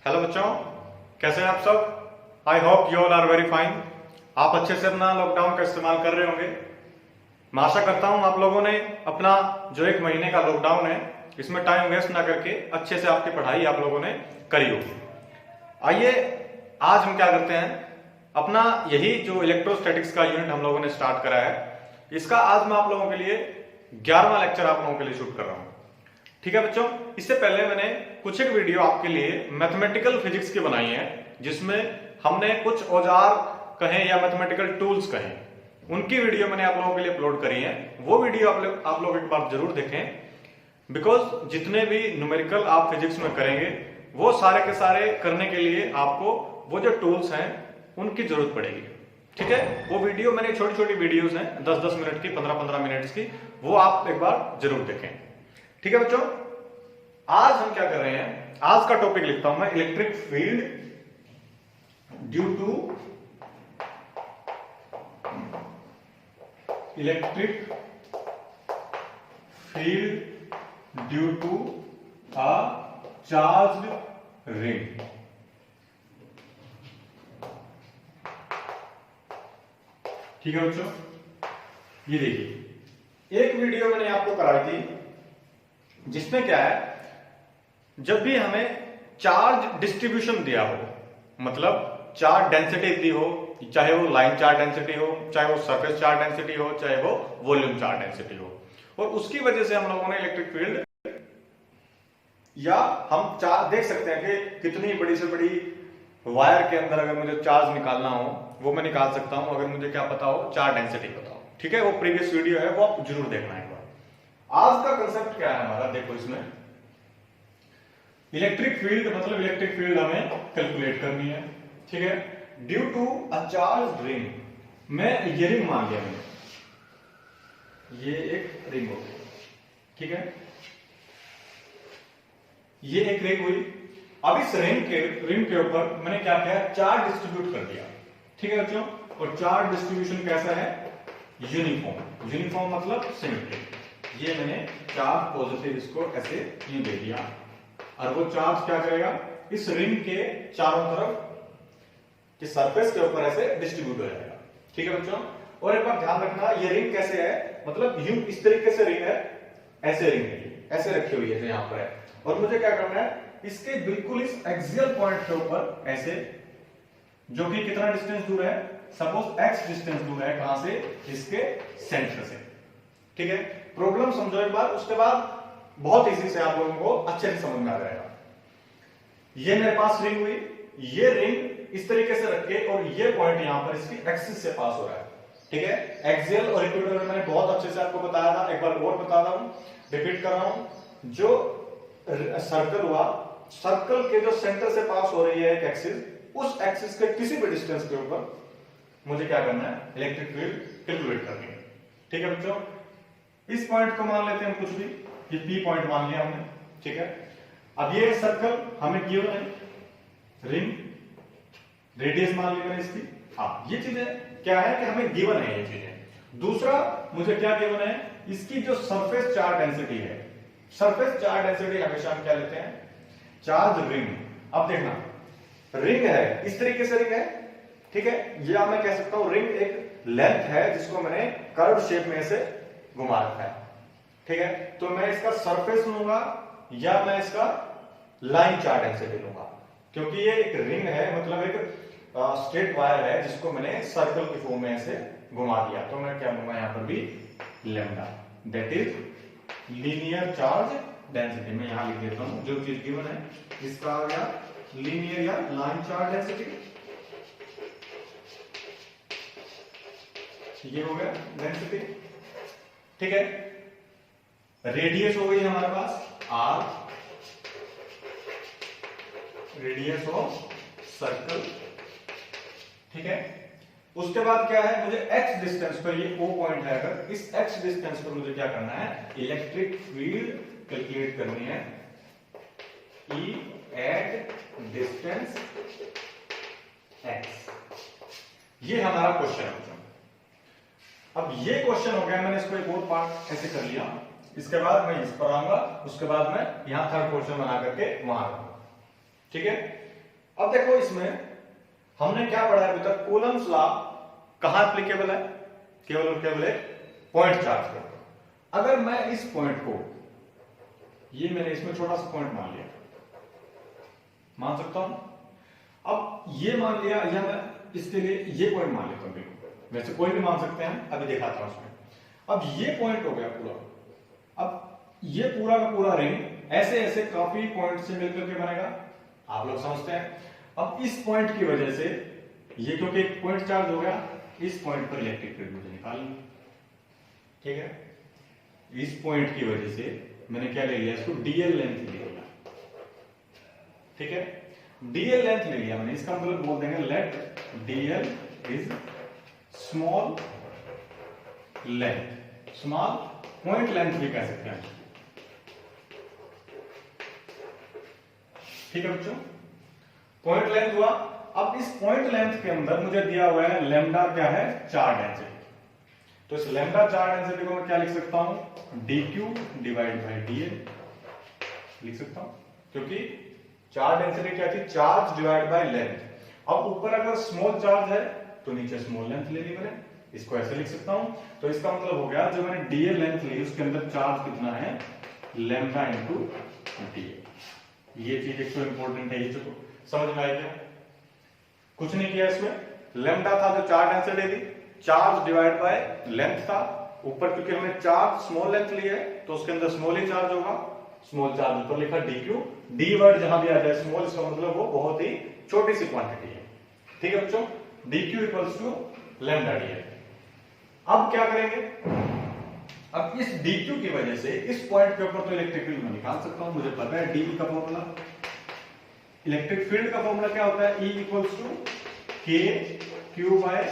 Hello बच्चों, कैसे हैं आप सब। I hope you all are very fine. आप अच्छे से अपना लॉकडाउन का इस्तेमाल कर रहे होंगे। मैं आशा करता हूं आप लोगों ने अपना जो 1 महीने का लॉकडाउन है इसमें टाइम वेस्ट ना करके अच्छे से आपकी पढ़ाई आप लोगों ने करी होगी। आइए आज हम क्या करते हैं, अपना यही जो इलेक्ट्रोस्टैटिक्स का यूनिट हम लोगों ने स्टार्ट करा है, इसका आज मैं आप लोगों के लिए 11वां लेक्चर आप लोगों के लिए शूट कर रहा हूं। ठीक है बच्चों, इससे पहले मैंने कुछ एक वीडियो आपके लिए मैथमेटिकल फिजिक्स की बनाई है, जिसमें हमने कुछ औजार कहें या मैथमेटिकल टूल्स कहें, उनकी वीडियो मैंने आप लोगों के लिए अपलोड करी है। वो वीडियो आप लोग एक बार जरूर देखें, बिकॉज जितने भी न्यूमेरिकल आप फिजिक्स में करेंगे वो सारे के सारे करने के लिए आपको वो जो टूल्स हैं उनकी जरूरत पड़ेगी। ठीक है, वो वीडियो मैंने छोटी छोटी वीडियोस हैं 10-10 मिनट की, 15-15 मिनट की, वो आप एक बार जरूर देखें। ठीक है बच्चों, आज हम क्या कर रहे हैं, आज का टॉपिक लिखता हूं मैं, electric field due to a charged ring. ठीक है बच्चों, ये देखिए एक वीडियो मैंने आपको कराई थी जिसमें क्या है, जब भी हमें चार्ज डिस्ट्रीब्यूशन दिया हो, मतलब चार्ज डेंसिटी दी हो, चाहे वो लाइन चार्ज डेंसिटी हो, चाहे वो सरफेस चार्ज डेंसिटी हो, चाहे वो वॉल्यूम चार्ज डेंसिटी हो, और उसकी वजह से हम लोगों ने इलेक्ट्रिक फील्ड या हम चार्ज देख सकते हैं कि कितनी बड़ी से बड़ी वायर के अंदर अगर मुझे चार्ज निकालना हो वो मैं निकाल सकता हूं, अगर मुझे क्या पता हो, चार्ज डेंसिटी पता हो। ठीक है, वो प्रीवियस वीडियो है, वो आप जरूर देखना है। आज का कंसेप्ट क्या है हमारा, देखो इसमें इलेक्ट्रिक फील्ड मतलब इलेक्ट्रिक फील्ड हमें कैलकुलेट करनी है। ठीक है, due to a charge ring. मैं ये रिंग मान लिया मैंने, ये एक रिंग हो गई। ठीक है, ये एक रिंग हुई। अब इस रिंग के ऊपर मैंने क्या किया, चार्ज डिस्ट्रीब्यूट कर दिया। ठीक है बच्चों, और चार्ज डिस्ट्रीब्यूशन कैसा है, यूनिफॉर्म। यूनिफॉर्म मतलब सिमेट्रिक। ये मैंने चार्ज पॉजिटिव इसको ऐसे यूं दे दिया, और वो चार्ज क्या करेगा, इस रिंग के चारों तरफ इस सरफेस के ऊपर ऐसे डिस्ट्रीब्यूट हो जाएगा। ठीक है बच्चों, और एक बार ध्यान रखना, ये रिंग कैसे है, मतलब यूं इस तरीके से रिंग है, ऐसे रिंग है, ऐसे रखी हुई है यहां पर है, और मुझे क्या करना है, इसके बिल्कुल इस एक्सियल पॉइंट के ऊपर ऐसे, जो कि कितना डिस्टेंस दूर है, सपोज x डिस्टेंस दूर है, कहां से, इसके सेंटर से। ठीक है, प्रॉब्लम समझो एक बार, उसके बाद बहुत इजी से आप लोगों को अच्छे से समझ में आ जाएगा। ये मेरे पास रिंग हुई, ये रिंग इस तरीके से रख के, और ये पॉइंट यहां पर इसकी एक्सिस से पास हो रहा है। ठीक है, एक्सियल और इक्वेटोरियल मैंने बहुत अच्छे से आपको बताया था, एक बार और बता रहा हूं, रिपीट कर रहा हूं। जो सर्कल हुआ, सर्कल के जो सेंटर से पास हो रही है एक एक्सिस, उस एक्सिस के किसी भी डिस्टेंस के ऊपर मुझे क्या करना है, इलेक्ट्रिक फील्ड कैलकुलेट करनी है। ठीक है बच्चों, इस पॉइंट को मान लेते हैं कुछ भी, ये P पॉइंट मान लिया हमने। ठीक है, अब ये सर्कल हमें गिवन है, रिंग रेडियस मान ली मैंने इसकी। हाँ, ये चीजें क्या है कि हमें गिवन है ये चीजें। दूसरा मुझे क्या गिवन है, इसकी जो सरफेस चार्ज डेंसिटी है, सरफेस चार्ज डेंसिटी हमेशा हम क्या लेते हैं, चार्ज रिंग। अब देखना, रिंग है, इस तरीके से रिंग है। ठीक है, या मैं कह सकता हूं रिंग एक लेंथ है जिसको मैंने कर्व शेप में से घुमा रखा है। ठीक है, तो मैं इसका सरफेस लूंगा या मैं इसका लाइन चार्ज डेंसिटी लूंगा, क्योंकि ये एक रिंग है, मतलब एक स्ट्रेट वायर है जिसको मैंने सर्कल की फॉर्म में ऐसे घुमा दिया, तो मैं क्या लूंगा यहां पर भी, lambda, that is linear charge density. मैं यहां लिख देता हूं जो चीज गिवन है, इसका आ गया लीनियर या लाइन चार्ज डेंसिटी, ये हो गया डेंसिटी। ठीक है, रेडियस हो गई हमारे पास r, रेडियस ऑफ सर्कल। ठीक है, उसके बाद क्या है, मुझे x डिस्टेंस पर, ये O पॉइंट है, अगर इस x डिस्टेंस पर मुझे क्या करना है, इलेक्ट्रिक फील्ड कैलकुलेट करनी है, E एट डिस्टेंस x। ये हमारा क्वेश्चन है। अब ये क्वेश्चन हो गया, मैंने इसको एक और पार्ट ऐसे कर लिया, इसके बाद मैं इस पर आऊंगा, उसके बाद मैं यहां थर्ड क्वेश्चन बना करके वहां आऊंगा। ठीक है, अब देखो इसमें हमने क्या पढ़ा है अभी तक, कूलम्स लॉ कहां एप्लीकेबल है, केवल और केवल एक पॉइंट चार्ज पर। अगर मैं इस पॉइंट को, ये मैंने इसमें छोटा सा पॉइंट मान लिया, मान सकता हूं, अब ये मान लिया, या मैं इसके लिए ये पॉइंट मान लेता हूं, वैसे कोई भी मान सकते हैं, अभी दिखाता हूं उसमें। अब ये पॉइंट हो गया पूरा, अब ये पूरा का पूरा रिंग ऐसे ऐसे काफी पॉइंट से मिलकर के बनेगा, आप लोग समझते हैं। अब इस पॉइंट की वजह से ये क्योंकि एक पॉइंट चार्ज हो गया, इस पॉइंट पर इलेक्ट्रिक फील्ड मुझे निकालनी, ठीक है। इस पॉइंट की वजह से मैंने क्या ले लिया, इसको डीएल लेंथ ले लिया, ठीक है। डीएल लेंथ ले लिया मैंने, इसका मतलब बोल देंगे let dl is small length, small point length भी कह सकते हैं, ठीक है बच्चों। पॉइंट लेंथ हुआ। अब इस पॉइंट लेंथ के अंदर मुझे दिया हुआ है लैम्डा क्या है, चार्ज डेंसिटी। तो इस लैम्डा चार्ज डेंसिटी को मैं क्या लिख सकता हूं, dq डिवाइड बाई dl लिख सकता हूं, क्योंकि चार्ज डेंसिटी क्या थी, चार्ज डिवाइड बाय लेंथ। अब ऊपर अगर स्मॉल चार्ज है तो नीचे स्मॉल लेंथ ले ली मैंने, इसको ऐसे लिख सकता हूं। तो इसका मतलब हो गया जो मैंने डीएल लेंथ ली उसके अंदर चार्ज कितना है, लैम्डा इंटू डीएल। ये चीज एक तो इंपॉर्टेंट है, ये तो समझ में आएगा। कुछ नहीं किया इसमें, लैम्डा था जो चार्ज डेंसिटी थी, चार्ज डिवाइड बाय लेंथ था। ऊपर क्योंकि हमने चार्ज स्मॉल लेंथ ली है तो उसके अंदर स्मॉल ही चार्ज होगा, स्मॉल चार्ज ऊपर लिखा dq, डी वर्ड जहां भी आ जाए स्मॉल, इसका मतलब वो बहुत ही छोटी सी क्वांटिटी है, ठीक है बच्चों। dq equals to lambda dl। अब क्या करेंगे, अब इस dq की वजह से इस पॉइंट के ऊपर तो इलेक्ट्रिक फील्ड मैं निकाल सकता हूं, मुझे पता है dE का फॉर्मूला, इलेक्ट्रिक फील्ड का फॉर्मूला क्या होता है, E equals to k q by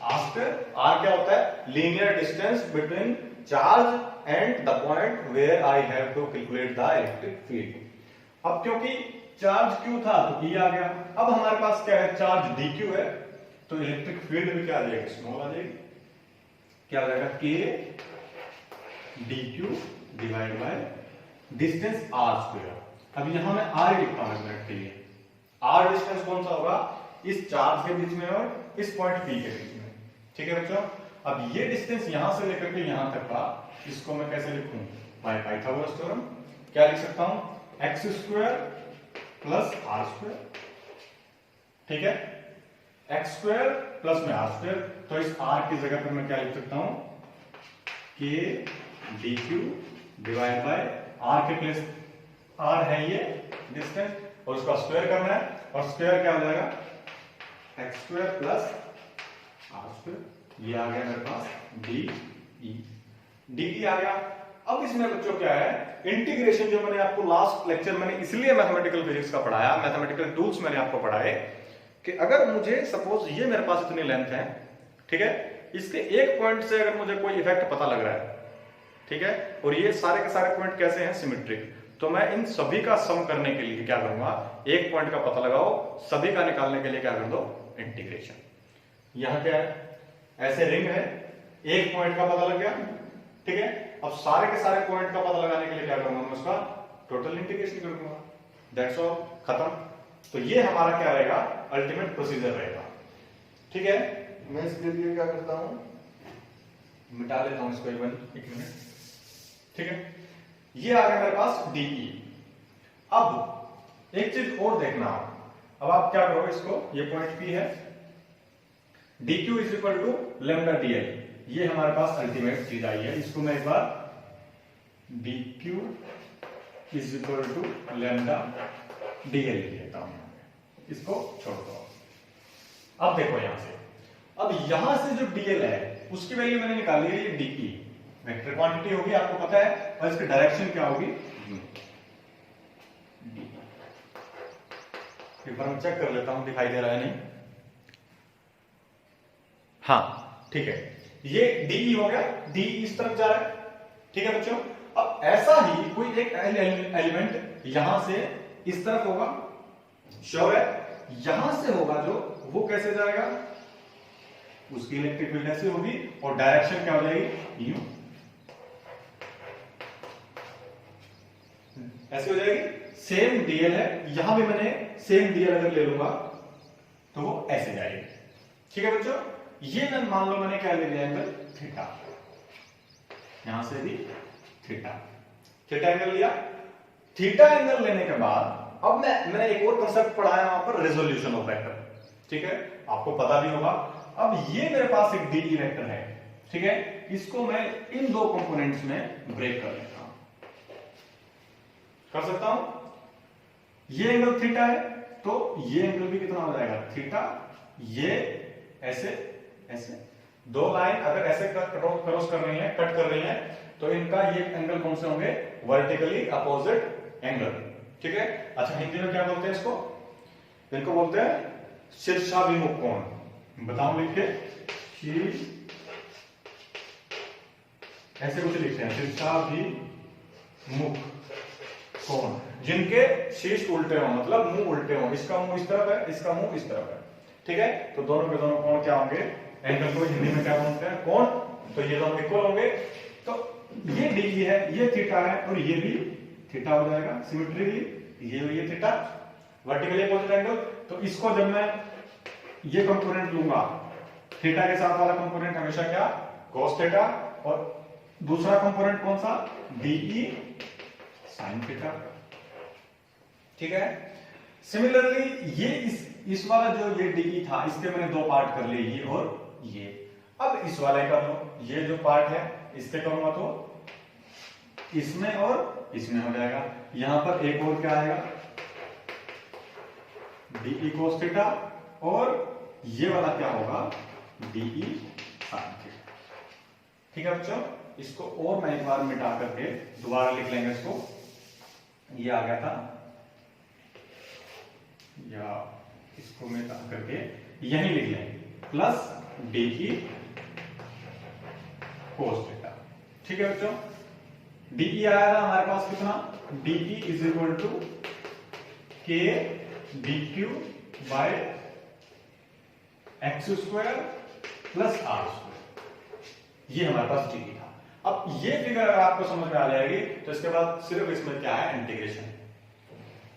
r square. r क्या होता है, linear distance between charge and the point where I have to calculate the electric field. अब क्योंकि चार्ज q था तो E आ गया। अब हमारे पास क्या है, चार्ज dq है, तो इलेक्ट्रिक फील्ड भी क्या आ जाएगा, स्मॉल आ जाएगी, क्या आ जाएगा, k dq divide by distance r square. अब यहां मैं r लिखता हूं एक मिनट के लिए, r डिस्टेंस कौन सा होगा, इस चार्ज के बीच में और इस पॉइंट P के बीच में, ठीक है बच्चों। अब ये डिस्टेंस यहां से लेकर के यहां तक का, इसको मैं कैसे लिखूं, बाय पाइथागोरस थ्योरम। क्या लिख सकता हूं, x square plus r square, ठीक है, x स्क्वायर प्लस में r स्क्वायर। तो इस r की जगह पर मैं क्या लिख सकता हूं, k dq divide by r के प्लेस r है ये डिस्टेंस और उसका स्क्वायर करना है, और स्क्वायर क्या हो जाएगा, x square plus r square. ये आ गया मेरे पास dE आ गया। अब इसमें बच्चों क्या है, इंटीग्रेशन जो मैंने आपको लास्ट लेक्चर मैंने इसलिए मैथमेटिकल फिजिक्स का पढ़ाया, मैथमेटिकल टूल्स मैंने आपको पढ़ाए कि अगर मुझे सपोज ये मेरे पास इतनी लेंथ है, ठीक है, इसके एक पॉइंट से अगर मुझे कोई इफेक्ट पता लग रहा है, ठीक है, और ये सारे के सारे पॉइंट कैसे हैं, सिमेट्रिक, तो मैं इन सभी का सम करने के लिए क्या करूंगा, एक पॉइंट का पता लगाओ, सभी का निकालने के लिए क्या कर दो, इंटीग्रेशन। यहां क्या है, ऐसे रिंग है, एक पॉइंट का पता लग गया, ठीक है। अब सारे के सारे पॉइंट का पता लगाने के लिए क्या करूंगा, मैं उसका टोटल इंटीग्रेशन करूंगा, दैट्स ऑल, खत्म। तो ये हमारा क्या रहेगा, अल्टीमेट प्रोसीजर रहेगा, ठीक है। मैं इसके लिए क्या करता हूं, मिटा लेता हूं इसको एक मिनट, ठीक है। ये आ गया मेरे पास dE। अब एक चीज और देखना, अब आप क्या करो, इसको, ये पॉइंट P है, dq is equal to lambda dl, ये हमारे पास अल्टीमेट चीज आई है। इसको मैं एक बार dq is equal to lambda dl लिख लेता हूं, इसको छोड़ दो। अब देखो यहां से, अब यहां से जो dl है उसकी वैल्यू मैंने निकाली है, ये dE वेक्टर क्वांटिटी होगी, आपको पता है, और इसकी डायरेक्शन क्या होगी, एक बार मैं चेक कर लेता हूं, दिखाई दे रहा है नहीं, हाँ ठीक है, ये dE हो गया, dE इस तरफ जा रहा है, ठीक है बच्चों। अब ऐसा ही कोई एक एलिमेंट यहां से इस तरफ होगा, श्योर है, यहां से होगा जो, वो कैसे जाएगा, उसकी इलेक्ट्रिक फील्ड ऐसे होगी, और डायरेक्शन क्या हो जाएगी, यू। ऐसे हो जाएगी। सेम डीएल है, यहां भी मैंने सेम डीएल अगर ले लूंगा तो वो ऐसे जाएगी। ठीक है बच्चों, ये मैं मान लो मैंने क्या ले लिया एंगल थीटा, यहां से भी थीटा, थीटा एंगल लिया। थीटा एंगल लेने के बाद अब मैंने एक और कंसेप्ट पढ़ाया वहां पर, रेजोल्यूशन ऑफ वेक्टर। ठीक है, आपको पता भी होगा। अब ये मेरे पास एक डीई वेक्टर है, ठीक है, इसको मैं इन दो कंपोनेंट्स में ब्रेक कर लेता हूं, कर सकता हूं। ये एंगल थीटा है तो ये एंगल भी कितना हो जाएगा थीटा। ये ऐसे ऐसे दो लाइन अगर ऐसे क्रॉस कर रही है, कट कर रही है, तो इनका ये एंगल कौन से होंगे, वर्टिकली अपोजिट एंगल। ठीक है, अच्छा हिंदी में क्या बोलते हैं इसको, इनको बोलते हैं शीर्षाभिमुख कोण। बताओ लिखिए, शीर्ष ऐसे कुछ लिखते हैं, शीर्षाभिमुख कोण, जिनके शीर्ष उल्टे हो, मतलब मुंह उल्टे हो। इसका मुंह इस तरफ है, इसका मुंह इस तरफ है। ठीक है, तो दोनों के दोनों कोण क्या होंगे, एंगल को हिंदी में क्या बोलते हैं, कोण। तो ये दोनों इक्वल होंगे। तो ये डीई है, ये थीटा है, और ये भी थीटा हो जाएगा सिमेट्रिकली। ये थीटा, वर्टिकली अपोजिट एंगल। तो इसको जब मैं ये कंपोनेंट लूंगा, थीटा के साथ वाला कंपोनेंट हमेशा क्या, cos थीटा, और दूसरा कंपोनेंट कौन सा, डीई साइन थीटा। ठीक है, सिमिलरली ये इस वाला जो ये डीई था, इसके मैंने दो पार्ट कर लिए, ये और ये। अब इस वाले का लो, ये जो पार्ट है इसके करूंगा तो इसमें और इसमें हो जाएगा। यहां पर एक और क्या आएगा, डीई cos थीटा, और ये वाला क्या होगा, डीई साइन थीटा। ठीक है बच्चों, इसको और मैं एक बार मिटा करके दोबारा लिख लेंगे इसको। ये आ गया था, या इसको मिटा करके यही लिख लेंगे, प्लस डीई cos थीटा। ठीक है बच्चों, डीई आया था हमारे पास कितना, dE is equal to k dq by x square plus r square. ये हमारे पास डी था। अब ये फिगर अगर आपको समझ में आ जाएगी तो इसके बाद सिर्फ इसमें क्या है, इंटीग्रेशन।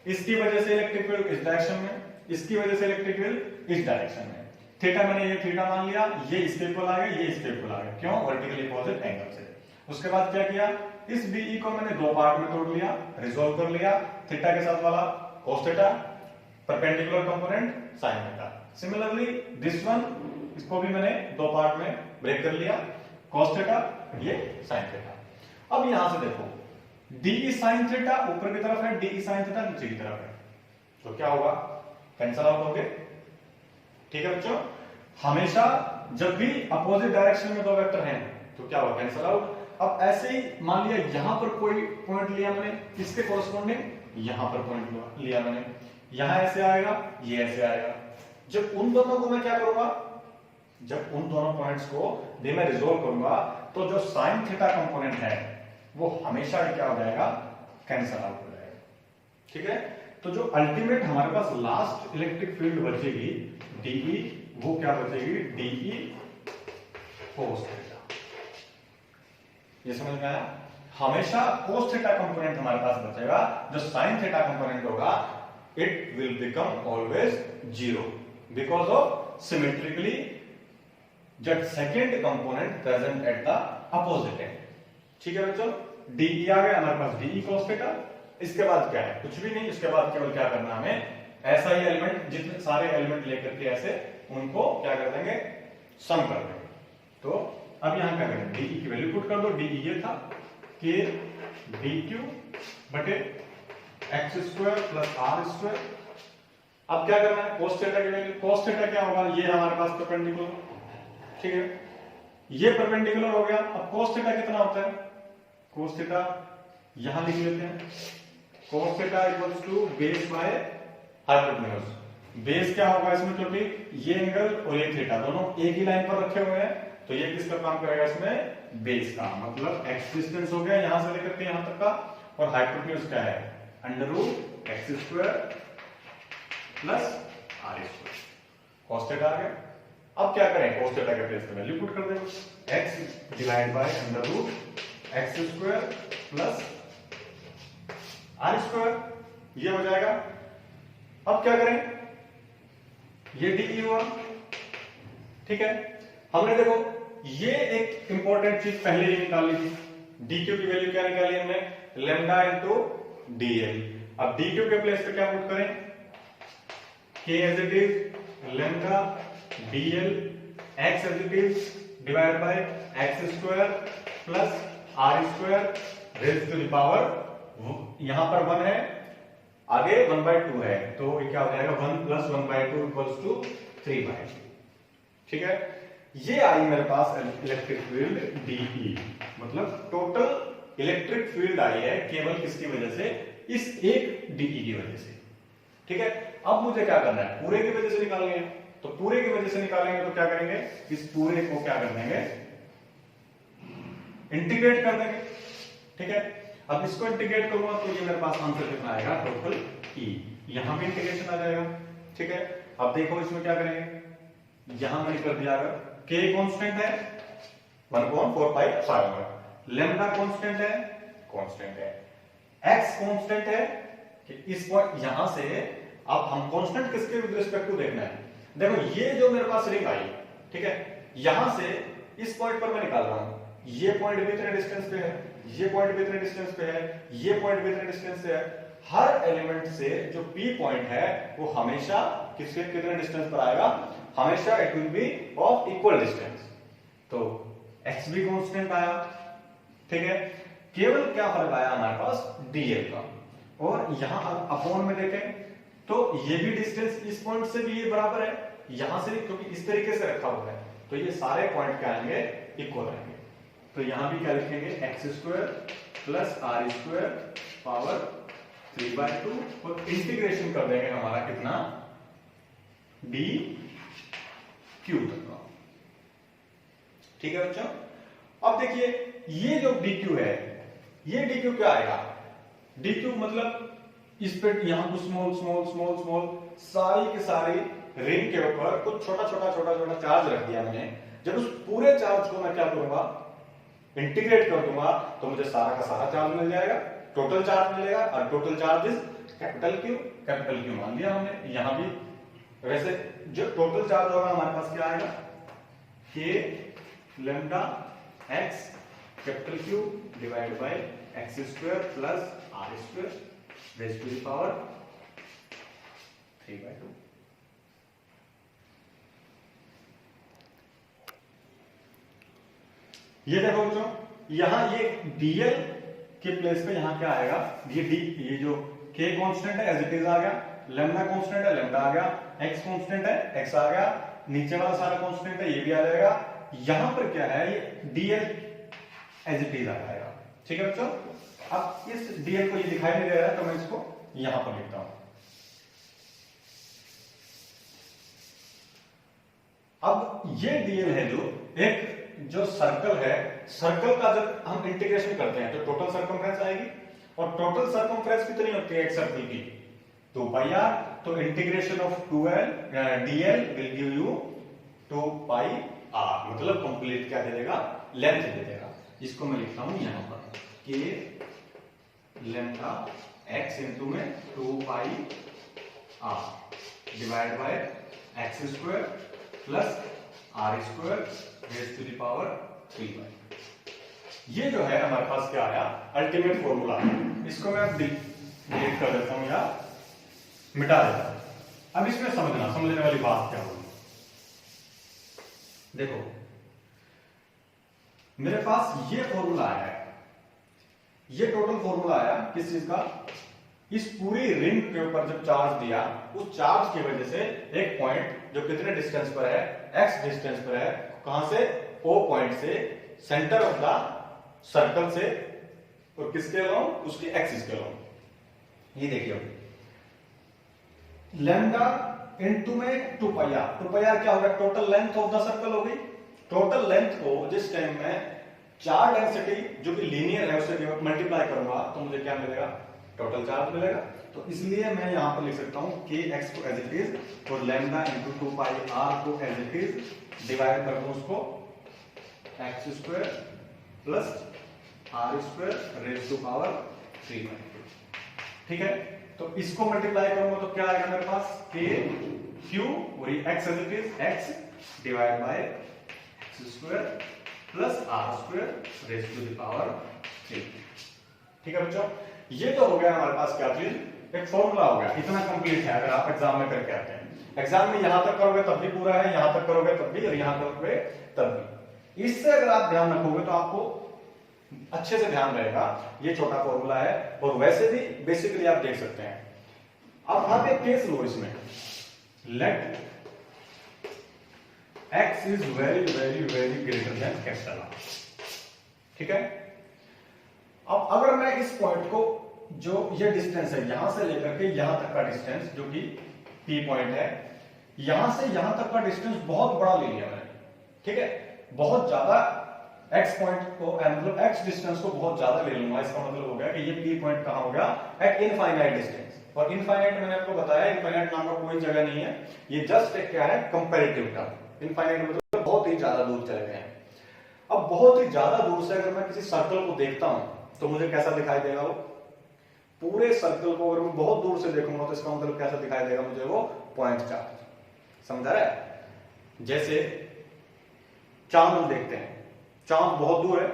इसकी वजह से इलेक्ट्रिक फील्ड इस डायरेक्शन में, इसकी वजह से इलेक्ट्रिक फील्ड इस डायरेक्शन में। थीटा मैंने ये थीटा मान लिया, ये इसके इक्वल आ गया, ये इसके इक्वल आ गया। क्यों, वर्टिकली अपोजिट एंगल से। उसके बाद क्या किया, इस डीई को मैंने दो पार्ट में तोड़ लिया, रिजोल्व कर लिया। थीटा के साथ वाला cos theta, perpendicular component sine theta. Similarly this one, इसको भी मैंने दो पार्ट में ब्रेक कर लिया, cos थीटा, ये साइन थीटा। अब यहां से देखो, डीई साइन थीटा ऊपर की तरफ है, डीई साइन थीटा नीचे की तरफ है, तो क्या होगा, कैंसल आउट होंगे। ठीक है बच्चों, हमेशा जब भी अपोजिट डायरेक्शन में दो वेक्टर हैं तो क्या होगा, कैंसल आउट। अब ऐसे ही मान लिया यहां पर कोई पॉइंट लिया मैंने, इसके कोरस्पॉन्डिंग यहां पर पॉइंट लिया मैंने, यहां ऐसे आएगा, ये ऐसे आएगा। जब उन दोनों को मैं क्या करूंगा, जब उन दोनों पॉइंट्स को भी मैं रिजोल्व करूंगा, तो जो साइन थीटा कंपोनेंट है वो हमेशा क्या हो जाएगा, कैंसल आउट हो जाएगा। ठीक है, तो जो अल्टीमेट हमारे पास लास्ट इलेक्ट्रिक फील्ड बचेगी डीई, वो क्या बचेगी, डीई cos थीटा। ये समझ में आया, हमेशा cos थीटा कंपोनेंट हमारे पास बचेगा, जो साइन थीटा कंपोनेंट होगा it will become always zero because of symmetrically that second component present at the opposite end। ठीक है बच्चों, डीई आ गया हमारे पास, डीई cos थीटा। इसके बाद क्या है, कुछ भी नहीं, इसके बाद केवल क्या करना है हमें, ऐसा ही एलिमेंट, जितने सारे एलिमेंट लेकर के ऐसे उनको क्या कर देंगे, सम कर देंगे। तो अब यहां क्या करें, डीई की वैल्यू पुट कर दो, डीई ये था के डीक्यू बटे x square plus r square. अब क्या करना है, cos थीटा की वैल्यू, cos थीटा क्या होगा, ये हमारे पास परपेंडिकुलर। ठीक है, ये परपेंडिकुलर हो गया। अब cos थीटा कितना होता है, cos थीटा यहां लिख लेते हैं, cos theta equals to base by hypotenuse. Base क्या होगा इसमें, क्योंकि ये एंगल और ये थीटा दोनों एक ही लाइन पर रखे हुए हैं, तो ये किसका काम करेगा इसमें, बेस का। मतलब एक्स डिस्टेंस हो गया यहां से लेकर के यहां तक का, और हाइपोटेन्यूज क्या है, under root x square plus r square. cos theta आ गया। अब क्या करें, cos थीटा के प्लेस पे वैल्यू पुट कर देंगे, x divide by under root x square plus r square, ये हो जाएगा। अब क्या करें, ये डी हुआ, ठीक है। हमने देखो ये एक इंपॉर्टेंट चीज पहले ही निकाल ली थी, डी क्यू की वैल्यू क्या निकाली हमने, लेमडा इंटू डी एल। अब डी क्यू के प्लेस पे क्या पुट करें, k as it is lambda d l x as it is divide by x square plus r square raise to the power, यहां पर 1 है, आगे 1/2 है, तो ये क्या हो जाएगा 1 + 1/2 इक्वल्स टू 3/2, ठीक है। ये आई मेरे पास इलेक्ट्रिक फील्ड डीई, मतलब टोटल इलेक्ट्रिक फील्ड आई है केवल किसकी वजह से, इस एक डीई की वजह से, ठीक है। अब मुझे क्या करना है, पूरे की वजह से निकालनी है, तो पूरे की वजह से निकालेंगे तो क्या करेंगे, इस पूरे को क्या कर देंगे, इंटीग्रेट कर देंगे, ठीक है। अब इसको इंटीग्रेट करूंगा तो ये मेरे पास आंसर कितना आएगा, टोटल ई, यहां भी इंटीग्रेशन आ जाएगा, ठीक है। अब देखो इसमें क्या करेंगे, यहां मैंने कर दिया, अगर k कांस्टेंट है 1/4π, लेमडा कांस्टेंट है, x कांस्टेंट है कि इस पॉइंट यहां से, अब हम कांस्टेंट किसके विद रिस्पेक्ट टू देखना है, देखो ये जो मेरे पास रिंग आई, ठीक है, यहां से इस पॉइंट पर मैं निकाल रहा हूं, ये पॉइंट भी इतने डिस्टेंस पे है, ये पॉइंट भी इतने डिस्टेंस पे है, ये पॉइंट भी इतने डिस्टेंस से है, हर एलिमेंट से जो P पॉइंट है वो हमेशा किसके कितने डिस्टेंस पर आएगा, हमेशा it will be of equal distance, तो x भी कांस्टेंट आया, ठीक है। केवल क्या फर्क आया हमारे पास dl का, और यहां अपॉन में देखें तो ये भी डिस्टेंस इस पॉइंट से भी ये बराबर है, यहां से भी, क्योंकि इस तरीके से रखा हुआ है, तो ये सारे पॉइंट क्या आएंगे, इक्वल आएंगे, तो यहां भी क्या लिखेंगे, x² + r² पावर 3/2, और इंटीग्रेशन कर देंगे हमारा कितना, डी क्यू तक का, ठीक है बच्चों। अब देखिए ये जो डी क्यू है, ये डी क्यू क्या आएगा, डी क्यू मतलब इस पे यहां को स्मॉल स्मॉल स्मॉल स्मॉल सारी की सारी रिंग के ऊपर कुछ छोटा छोटा छोटा छोटा चार्ज रख दिया मैंने, जब उस पूरे चार्ज को मैं क्या करूंगा, इंटीग्रेट कर दूंगा, तो मुझे सारा का सारा चार्ज मिल जाएगा, टोटल चार्ज मिलेगा, और total charge is capital Q मान लिया हमने, यहां भी वैसे जो टोटल चार्ज होगा हमारे पास क्या आएगा, k lambda x capital Q divide by x² plus r² raise to the power 3/2। ये देखो बच्चों, यहां ये dl के प्लेस पे यहां क्या आएगा, ये जो k कांस्टेंट है एज इट इज आ गया, लेमडा कांस्टेंट है लेमडा आ गया, x कांस्टेंट है x आ गया, नीचे वाला सारा कांस्टेंट है ये भी आ जाएगा, यहां पर क्या है, ये dl एज इट इज आ जाएगा, ठीक है बच्चों। अब इस dl को ये दिखाई नहीं दे रहा है, तो मैं इसको यहां पर लिखता हूं। अब ये dl है जो सर्कल है, सर्कल का जब हम इंटीग्रेशन करते हैं तो टोटल सर्कमफ्रेंस आएगी, और टोटल सर्कमफ्रेंस कितनी होती है एक सर्कल की, 2πr, तो integration of 2l dl will give you 2πr, मतलब कंप्लीट क्या दे देगा, लेंथ दे देगा। इसको मैं लिखता हूं यहां पर k लेमडा x इंटू में 2πr divide by x² plus r² raise to the power 3/2। ये जो है हमारे पास क्या आया, अल्टीमेट फॉर्मूला, इसको मैं डिलीट कर देता हूं या मिटा देता हूं। अब इसमें समझने वाली बात क्या होगी, देखो मेरे पास ये फॉर्मूला आया है, ये टोटल फॉर्मूला आया किस चीज का, इस पूरी रिंग के ऊपर जब चार्ज दिया, उस चार्ज की वजह से एक पॉइंट जो कितने डिस्टेंस पर है, x डिस्टेंस पर है, कहां से, O पॉइंट से, सेंटर ऑफ द सर्कल से, और किसके अलोंग, उसके एक्सिस के अलोंग। ये देखिए लेमडा इनटू में 2πr क्या होगा, total length of the circle हो गई। टोटल लेंथ को जिस टाइम में चार्ज डेंसिटी जो कि लीनियर है उससे मल्टीप्लाई करूंगा तो मुझे क्या मिलेगा, टोटल चार्ज मिलेगा। तो इसलिए मैं यहां पर लिख सकता हूं kx को एज इट इज और लेमडा इंटू 2πr को एज इट इज डिवाइड कर दूं उसको x² plus r² raise to power 3/2। ठीक है, तो इसको मल्टीप्लाई करूंगा तो क्या आएगा मेरे पास, के क्यू और ये x as it is x divide by x square plus r square raise to the power 3। ठीक है बच्चों, ये तो हो गया हमारे पास क्या चीज, एक फॉर्मूला हो गया, इतना कंप्लीट है। अगर आप एग्जाम में करके आते हैं, एग्जाम में यहां तक करोगे तब भी पूरा है, यहां तक करोगे तब भी, और यहां करोगे तब भी। इससे अगर आप ध्यान रखोगे तो आपको अच्छे से ध्यान रहेगा, ये छोटा फॉर्मूला है। और वैसे भी बेसिकली आप देख सकते हैं। अब आप एक केस लो इसमें, let x is very very very greater than capital R। ठीक है, अब अगर मैं इस पॉइंट को, जो ये डिस्टेंस है यहां से लेकर के यहां तक का डिस्टेंस जो कि P पॉइंट है, यहां से यहां तक का डिस्टेंस बहुत बड़ा ले लिया मैंने। ठीक है, बहुत ज्यादा x पॉइंट को, मतलब x डिस्टेंस को बहुत ज्यादा ले लूंगा। इसका मतलब हो गया कि ये P पॉइंट कहां हो गया, एट इनफाइनाइट डिस्टेंस। और इनफाइनाइट मैंने आपको बताया, इनफाइनाइट नाम का कोई जगह नहीं है, ये जस्ट एक क्या है, कंपैरेटिव टर्म। इनफाइनाइट मतलब बहुत ही ज्यादा दूर चले गए हैं। अब बहुत ही ज्यादा दूर से अगर मैं किसी सर्कल को देखता हूं तो मुझे कैसा दिखाई देगा वो, पूरे सर्कल को अगर मैं बहुत दूर से देखूंगा तो इसका मतलब कैसा दिखाई देगा मुझे, वो पॉइंट चार्ज। समझा रहा है? जैसे चांद हम देखते हैं, चांद बहुत दूर है,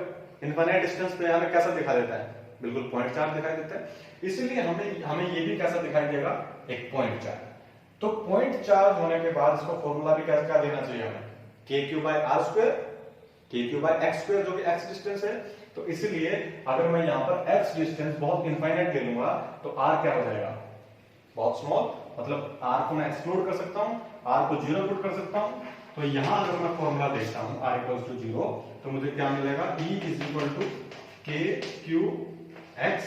इनफाइनाइट डिस्टेंस पे हमें कैसा दिखाई देता है, बिल्कुल पॉइंट चार्ज दिखाई देता है। इसलिए हमें ये भी कैसा दिखाई देगा, एक पॉइंट चार्ज। तो पॉइंट चार्ज होने के बाद इसको फॉर्मूला भी कैसा देना चाहिए हमें, के क्यू बाय आर स्क्वायर, के क्यू बाय एक्स स्क्वायर, जो कि एक्स डिस्टेंस है। तो इसलिए अगर मैं यहां पर x डिस्टेंस बहुत इनफाइनाइट ले लूंगा तो r क्या हो जाएगा, बहुत स्मॉल, मतलब r को मैं एक्सक्लूड कर सकता हूं, r को 0 पुट कर सकता हूं। तो यहां अगर मैं फॉर्मूला देखता हूं r इक्वल्स टू 0, तो मुझे क्या मिलेगा, E is equal to k q x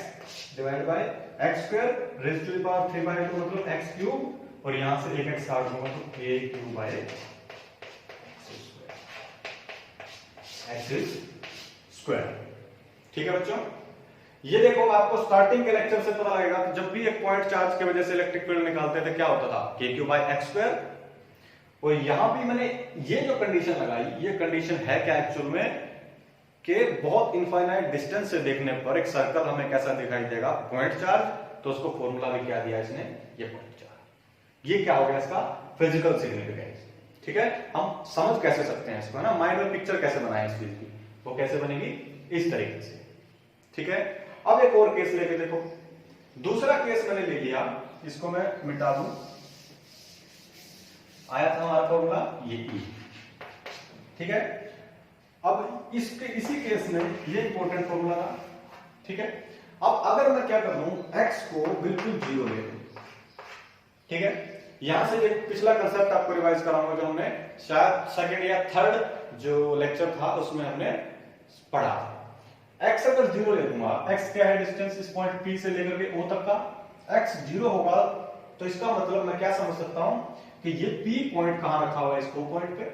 divide by x square raise to the power 3/2, मतलब एक्स क्यूब, और यहां से एक एक्स काट दूंगा तो के क्यूब बाय एक्स स्क्वायर। ठीक है बच्चों, ये देखो आपको स्टार्टिंग के लेक्चर से पता लगेगा कि जब भी एक पॉइंट चार्ज की वजह से इलेक्ट्रिक फील्ड निकालते थे क्या होता था, के क्यू बाय एक्स स्क्वायर। और यहां भी मैंने ये जो कंडीशन लगाई, ये कंडीशन है क्या एक्चुअल में, कि बहुत इनफाइनाइट डिस्टेंस से देखने पर एक सर्कल हमें कैसा दिखाई देगा, पॉइंट चार्ज। तो उसको फॉर्मूला भी क्या दिया इसने, ये पॉइंट चार्ज। ये क्या हो गया इसका फिजिकल सिग्निफिकेंस। ठीक है, हम समझ कैसे सकते हैं इसको, है ना, माइंड में पिक्चर कैसे बनाए इस चीज की, वो कैसे बनेगी, इस तरीके से। ठीक है, अब एक और केस लेके देखो, दूसरा केस मैंने ले लिया, इसको मैं मिटा दूं, आया था हमारा फॉर्मूला ये E। ठीक है, अब इसी केस में ये इंपॉर्टेंट फॉर्मूला था। ठीक है, अब अगर मैं क्या कर लूं, x को बिल्कुल 0 ले लूं। ठीक है, यहां से एक पिछला कंसेप्ट आपको रिवाइज कराऊंगा जो हमने शायद सेकंड या थर्ड जो लेक्चर था उसमें हमने पढ़ा। x अगर 0 ले दूंगा, x क्या है डिस्टेंस इस पॉइंट P से लेकर के O तक का, x 0 होगा तो इसका मतलब मैं क्या समझ सकता हूं कि ये P पॉइंट कहां रखा हुआ है, इस O पॉइंट पे।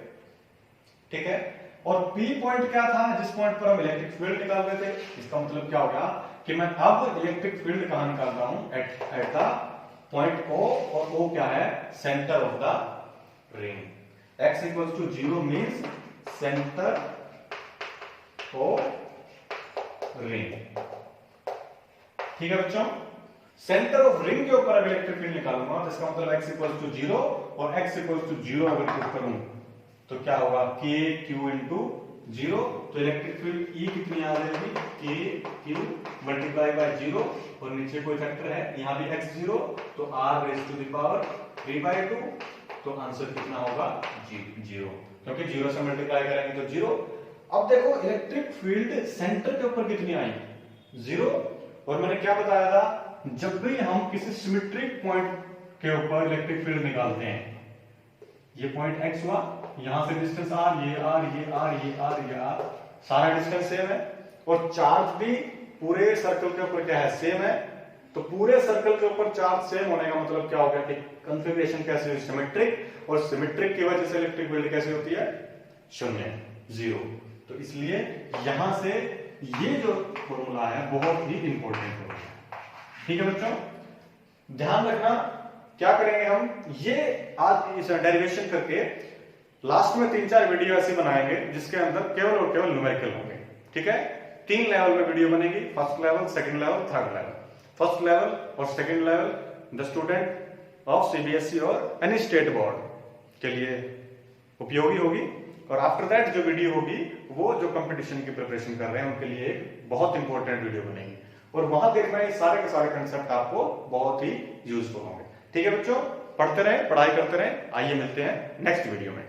ठीक है, और P पॉइंट क्या था, जिस पॉइंट पर हम इलेक्ट्रिक फील्ड निकाल रहे थे। इसका मतलब क्या हो गया कि मैं अब इलेक्ट्रिक फील्ड कहां निकाल रहा हूं, एट द पॉइंट O, और O क्या है, centre of the ring. x equals to 0 means centre of ring. ठीक है बच्चों, सेंटर ऑफ रिंग के ऊपर अगर इलेक्ट्रिक फील्ड निकालूंगा तो इसका मतलब x इक्वल्स टू 0, और x इक्वल्स टू 0 अगर पुट करूं तो क्या होगा, k q इंटू 0। तो इलेक्ट्रिक फील्ड E कितनी आ जाएगी, k q मल्टीप्लाई बाय 0, और नीचे कोई फैक्टर है, यहां भी x 0, तो r raise to the power 3/2। तो आंसर कितना होगा, 0, क्योंकि 0 से मल्टीप्लाई करेंगे तो 0। अब देखो इलेक्ट्रिक फील्ड सेंटर के ऊपर कितनी आई, 0। और मैंने क्या बताया था, जब भी हम किसी सिमेट्रिक पॉइंट के ऊपर इलेक्ट्रिक फील्ड निकालते हैं, ये पॉइंट x हुआ, यहां से डिस्टेंस r, ये r, ये r, ये r, ये r, सारा डिस्टेंस सेम है, और चार्ज भी पूरे सर्कल के ऊपर क्या है, सेम है। तो पूरे सर्कल के ऊपर चार्ज सेम होने का मतलब क्या हो गया कि कन्फिगरेशन कैसे हुई, सिमेट्रिक, और सिमेट्रिक की वजह से इलेक्ट्रिक फील्ड कैसे होती है, 0। तो इसलिए यहां से ये जो फॉर्मूला है बहुत ही इंपॉर्टेंट फॉर्मूला है। ठीक है बच्चों, ध्यान रखना, क्या करेंगे हम, ये आज इस डेरिवेशन करके लास्ट में 3-4 वीडियो ऐसे बनाएंगे जिसके अंदर केवल और केवल न्यूमेरिकल होंगे। ठीक है, 3 लेवल में वीडियो बनेगी, first level, second level, third level. First level और second level the student of CBSE और एनी स्टेट बोर्ड के लिए उपयोगी होगी। और आफ्टर दैट जो वीडियो होगी वो जो कंपटीशन की प्रिपरेशन कर रहे हैं उनके लिए एक बहुत इंपॉर्टेंट वीडियो बनेगी, और वहां देखना ये सारे के सारे कंसेप्ट आपको बहुत ही यूजफुल होंगे। ठीक है बच्चों, पढ़ते रहें, पढ़ाई करते रहें। आइए मिलते हैं नेक्स्ट वीडियो में।